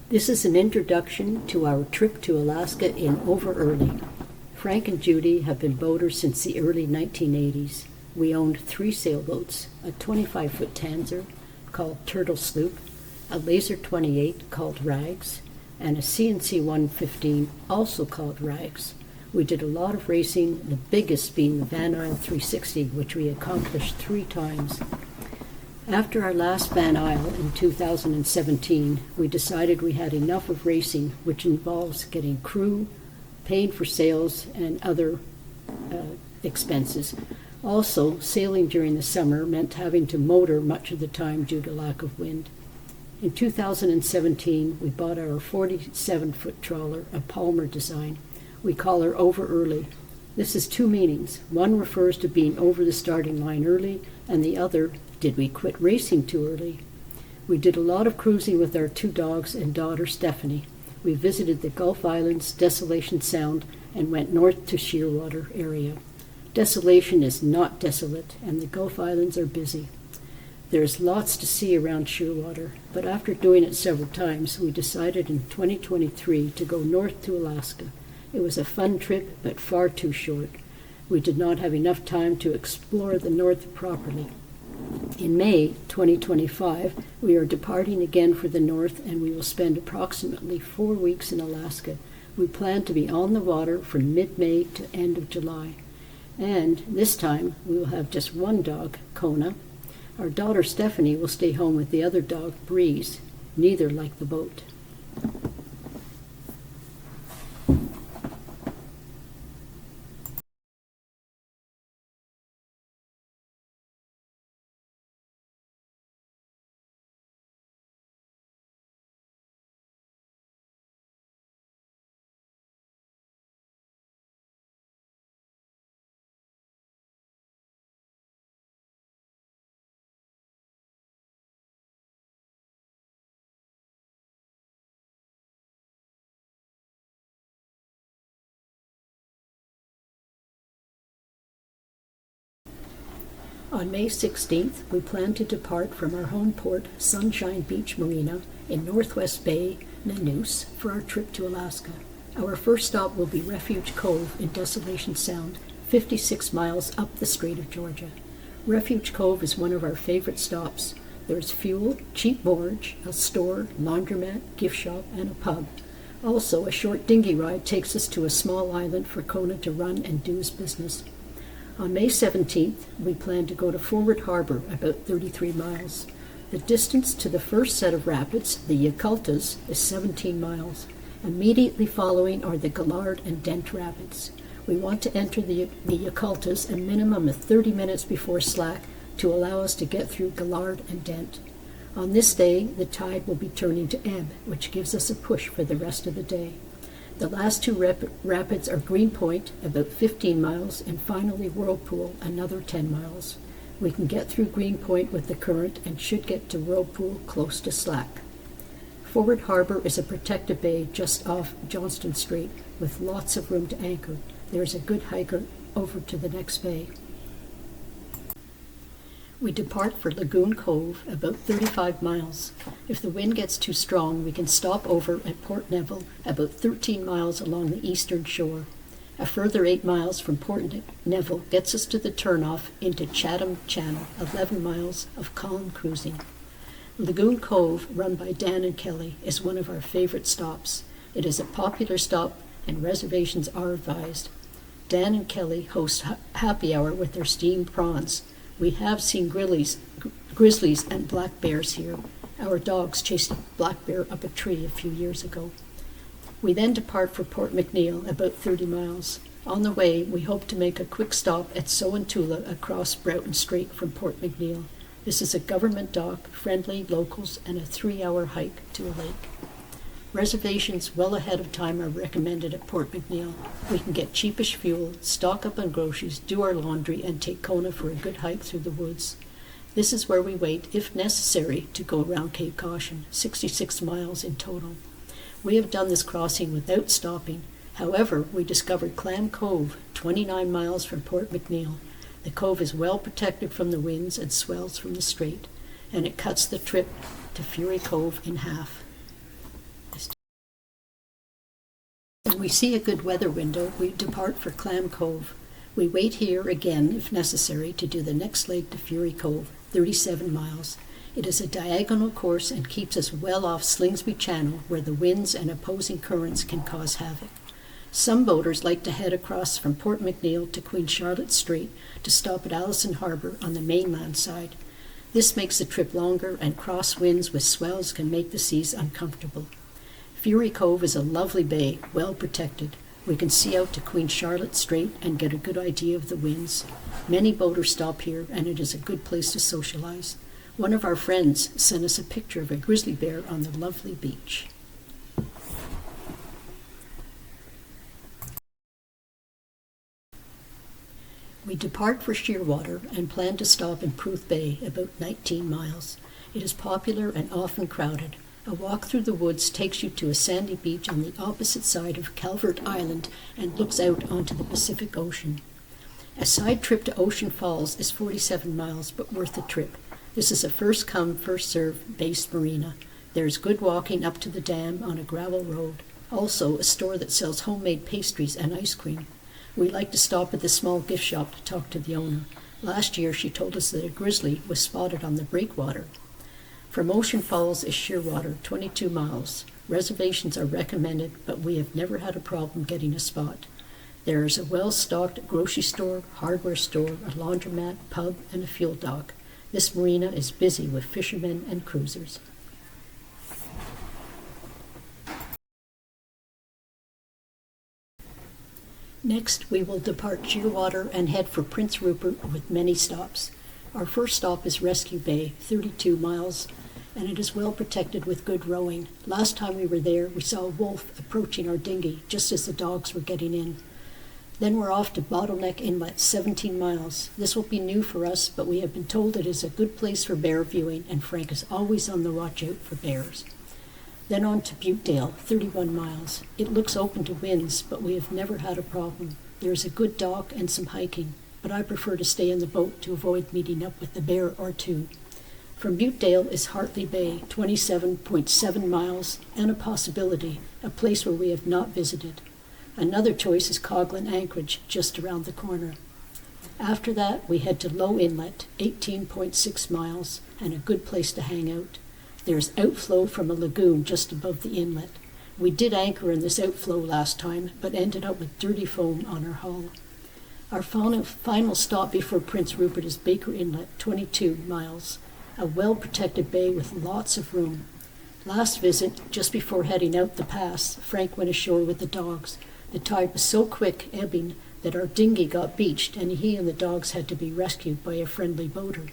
This is an introduction to our trip to Alaska in Overearly. Frank and Judy have been boaters since the early 1980s. We owned 3 sailboats, a 25-foot Tanzer called Turtle Sloop, a Laser 28 called Rags, and a CNC 115 also called Rags. We did a lot of racing, the biggest being the Van Isle 360, which we accomplished 3 times. After our last Van Isle in 2017, we decided we had enough of racing, which involves getting crew, paying for sails, and other expenses. Also, sailing during the summer meant having to motor much of the time due to lack of wind. In 2017, we bought our 47-foot trawler, a Palmer design. We call her Overearly. This has 2 meanings. One refers to being over the starting line early, and the other, did we quit racing too early? We did a lot of cruising with our 2 dogs and daughter Stephanie. We visited the Gulf Islands, Desolation Sound, and went north to Shearwater area. Desolation is not desolate, and the Gulf Islands are busy. There's lots to see around Shearwater, but after doing it several times, we decided in 2023 to go north to Alaska. It was a fun trip, but far too short. We did not have enough time to explore the north properly. In May 2025, we are departing again for the north, and we will spend approximately 4 weeks in Alaska. We plan to be on the water from mid-May to end of July. And this time, we will have just 1 dog, Kona. Our daughter Stephanie will stay home with the other dog, Breeze. Neither like the boat. On May 16th, we plan to depart from our home port, Sunshine Beach Marina, in Northwest Bay, Nanoose, for our trip to Alaska. Our first stop will be Refuge Cove in Desolation Sound, 56 miles up the Strait of Georgia. Refuge Cove is one of our favorite stops. There's fuel, cheap borage, a store, laundromat, gift shop, and a pub. Also, a short dinghy ride takes us to a small island for Kona to run and do his business. On May 17th, we plan to go to Forward Harbor, about 33 miles. The distance to the first set of rapids, the Yakultas, is 17 miles. Immediately following are the Gallard and Dent Rapids. We want to enter the Yakultas a minimum of 30 minutes before slack to allow us to get through Gallard and Dent. On this day, the tide will be turning to ebb, which gives us a push for the rest of the day. The last 2 rapids are Green Point, about 15 miles, and finally Whirlpool, another 10 miles. We can get through Green Point with the current and should get to Whirlpool close to slack. Forward Harbor is a protected bay just off Johnston Strait with lots of room to anchor. There's a good hiker over to the next bay. We depart for Lagoon Cove, about 35 miles. If the wind gets too strong, we can stop over at Port Neville, about 13 miles along the eastern shore. A further 8 miles from Port Neville gets us to the turnoff into Chatham Channel, 11 miles of calm cruising. Lagoon Cove, run by Dan and Kelly, is one of our favorite stops. It is a popular stop, and reservations are advised. Dan and Kelly host happy hour with their steamed prawns. We have seen grizzlies and black bears here. Our dogs chased a black bear up a tree a few years ago. We then depart for Port McNeill, about 30 miles. On the way, we hope to make a quick stop at Soantula across Broughton Strait from Port McNeill. This is a government dock, friendly locals, and a 3-hour hike to a lake. Reservations well ahead of time are recommended at Port McNeill. We can get cheapish fuel, stock up on groceries, do our laundry, and take Kona for a good hike through the woods. This is where we wait, if necessary, to go around Cape Caution, 66 miles in total. We have done this crossing without stopping. However, we discovered Clam Cove, 29 miles from Port McNeill. The cove is well protected from the winds and swells from the strait, and it cuts the trip to Fury Cove in half. we see a good weather window, we depart for Clam Cove. We wait here again, if necessary, to do the next leg to Fury Cove, 37 miles. It is a diagonal course and keeps us well off Slingsby Channel, where the winds and opposing currents can cause havoc. Some boaters like to head across from Port McNeill to Queen Charlotte Strait to stop at Allison Harbour on the mainland side. This makes the trip longer, and cross winds with swells can make the seas uncomfortable. Fury Cove is a lovely bay, well protected. We can see out to Queen Charlotte Strait and get a good idea of the winds. Many boaters stop here, and it is a good place to socialize. One of our friends sent us a picture of a grizzly bear on the lovely beach. We depart for Shearwater and plan to stop in Pruth Bay, about 19 miles. It is popular and often crowded. A walk through the woods takes you to a sandy beach on the opposite side of Calvert Island and looks out onto the Pacific Ocean. A side trip to Ocean Falls is 47 miles, but worth the trip. This is a first-come, first-served based marina. There is good walking up to the dam on a gravel road. Also, a store that sells homemade pastries and ice cream. We like to stop at the small gift shop to talk to the owner. Last year, she told us that a grizzly was spotted on the breakwater. From Ocean Falls is Shearwater, 22 miles. Reservations are recommended, but we have never had a problem getting a spot. There is a well-stocked grocery store, hardware store, a laundromat, pub, and a fuel dock. This marina is busy with fishermen and cruisers. Next, we will depart Shearwater and head for Prince Rupert with many stops. Our first stop is Rescue Bay, 32 miles, and it is well protected with good rowing. Last time we were there, we saw a wolf approaching our dinghy just as the dogs were getting in. Then we're off to Bottleneck Inlet, 17 miles. This will be new for us, but we have been told it is a good place for bear viewing, and Frank is always on the watch out for bears. Then on to Butedale, 31 miles. It looks open to winds, but we have never had a problem. There is a good dock and some hiking, but I prefer to stay in the boat to avoid meeting up with a bear or two. From Butedale is Hartley Bay, 27.7 miles, and a possibility, a place where we have not visited. Another choice is Coghlan Anchorage, just around the corner. After that, we head to Low Inlet, 18.6 miles, and a good place to hang out. There's outflow from a lagoon just above the inlet. We did anchor in this outflow last time, but ended up with dirty foam on our hull. Our final stop before Prince Rupert is Baker Inlet, 22 miles, a well-protected bay with lots of room. Last visit, just before heading out the pass, Frank went ashore with the dogs. The tide was so quick, ebbing, that our dinghy got beached, and he and the dogs had to be rescued by a friendly boater.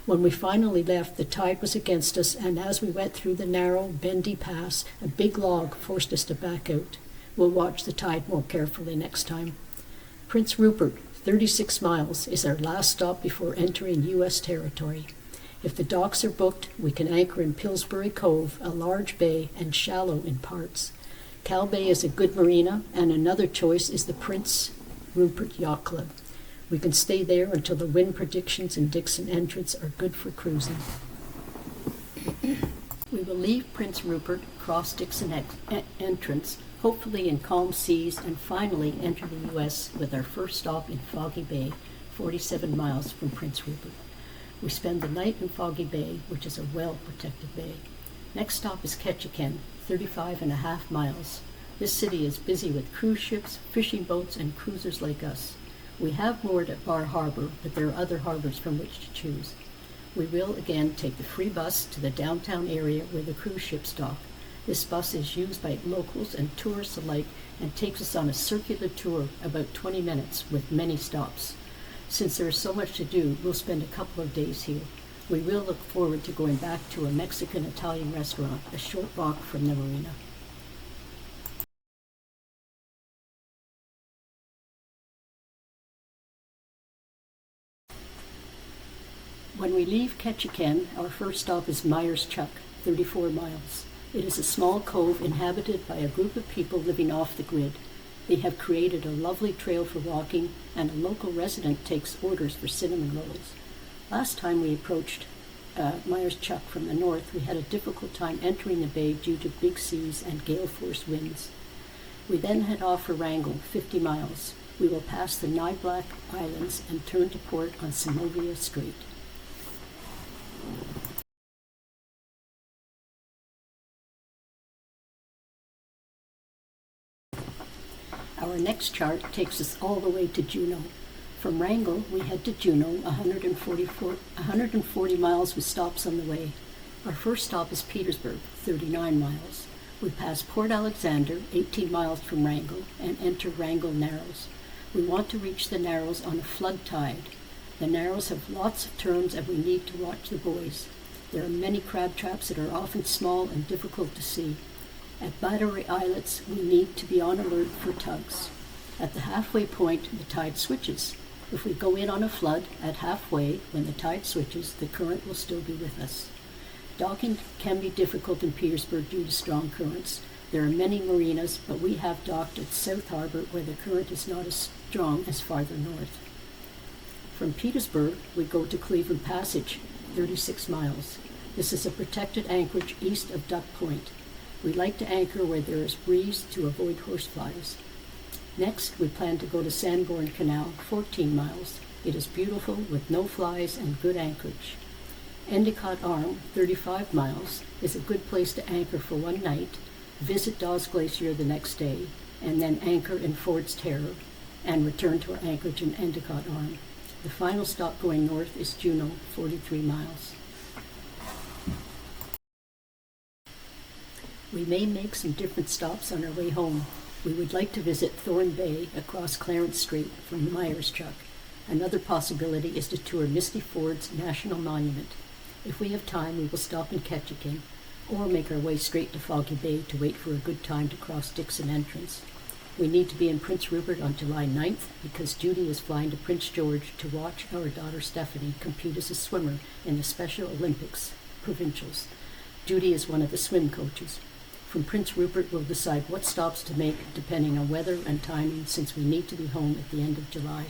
When we finally left, the tide was against us, and as we went through the narrow, bendy pass, a big log forced us to back out. We'll watch the tide more carefully next time. Prince Rupert, 36 miles, is our last stop before entering U.S. territory. If the docks are booked, we can anchor in Pillsbury Cove, a large bay and shallow in parts. Cal Bay is a good marina, and another choice is the Prince Rupert Yacht Club. We can stay there until the wind predictions in Dixon Entrance are good for cruising. We will leave Prince Rupert, cross Dixon Entrance, hopefully in calm seas, and finally enter the U.S. with our first stop in Foggy Bay, 47 miles from Prince Rupert. We spend the night in Foggy Bay, which is a well-protected bay. Next stop is Ketchikan, 35.5 miles. This city is busy with cruise ships, fishing boats, and cruisers like us. We have moored at Bar Harbor, but there are other harbors from which to choose. We will again take the free bus to the downtown area where the cruise ships dock. This bus is used by locals and tourists alike and takes us on a circular tour, about 20 minutes, with many stops. Since there is so much to do, we'll spend a couple of days here. We will look forward to going back to a Mexican-Italian restaurant a short walk from the marina. When we leave Ketchikan, our first stop is Myers Chuck, 34 miles. It is a small cove inhabited by a group of people living off the grid. They have created a lovely trail for walking, and a local resident takes orders for cinnamon rolls. Last time we approached Myers Chuck from the north, we had a difficult time entering the bay due to big seas and gale force winds. We then head off for Wrangell, 50 miles. We will pass the Niblack Islands and turn to port on Samovia Strait. Our next chart takes us all the way to Juneau. From Wrangell, we head to Juneau, 140 miles with stops on the way. Our first stop is Petersburg, 39 miles. We pass Port Alexander, 18 miles from Wrangell, and enter Wrangell Narrows. We want to reach the Narrows on a flood tide. The Narrows have lots of terns and we need to watch the buoys. There are many crab traps that are often small and difficult to see. At Battery Islets, we need to be on alert for tugs. At the halfway point, the tide switches. If we go in on a flood at halfway, when the tide switches, the current will still be with us. Docking can be difficult in Petersburg due to strong currents. There are many marinas, but we have docked at South Harbor where the current is not as strong as farther north. From Petersburg, we go to Cleveland Passage, 36 miles. This is a protected anchorage east of Duck Point. We like to anchor where there is breeze to avoid horseflies. Next, we plan to go to Sanborn Canal, 14 miles. It is beautiful with no flies and good anchorage. Endicott Arm, 35 miles, is a good place to anchor for one night, visit Dawes Glacier the next day, and then anchor in Ford's Terror, and return to our anchorage in Endicott Arm. The final stop going north is Juneau, 43 miles. We may make some different stops on our way home. We would like to visit Thorn Bay across Clarence Strait from Myers Chuck. Another possibility is to tour Misty Ford's National Monument. If we have time, we will stop in Ketchikan, or make our way straight to Foggy Bay to wait for a good time to cross Dixon Entrance. We need to be in Prince Rupert on July 9th because Judy is flying to Prince George to watch our daughter Stephanie compete as a swimmer in the Special Olympics provincials. Judy is one of the swim coaches. From Prince Rupert, we'll decide what stops to make depending on weather and timing since we need to be home at the end of July.